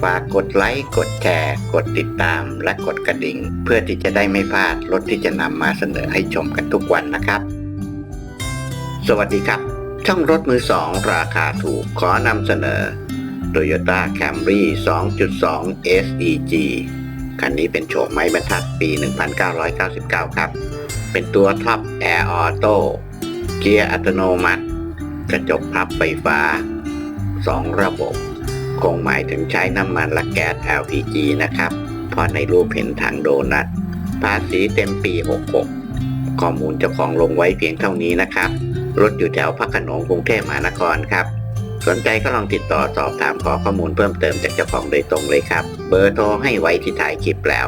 ฝากกดไลค์กดแชร์กดติดตามและกดกระดิ่งเพื่อที่จะได้ไม่พลาดรถที่จะนำมาเสนอให้ชมกันทุกวันนะครับสวัสดีครับช่องรถมือสองราคาถูกขอนำเสนอ Toyota Camry 2.2 SEG คันนี้เป็นโฉมไม้บรรทัดปี 1999 ครับเป็นตัวท็อปแอร์ออโต้เกียร์อัตโนมัติกระจกพับไฟฟ้า2ระบบคงหมายถึงใช้น้ำมันและแก๊ส LPG นะครับเพราะในรูปเห็นถังโดนัทภาษีเต็มปี 66ข้อมูลเจ้าของลงไว้เพียงเท่านี้นะครับรถอยู่แถวพระโขนงกรุงเทพมหานครครับสนใจก็ลองติดต่อสอบถามขอข้อมูลเพิ่มเติมจากเจ้าของโดยตรงเลยครับเบอร์โทรให้ไว้ที่ท้ายคลิปแล้ว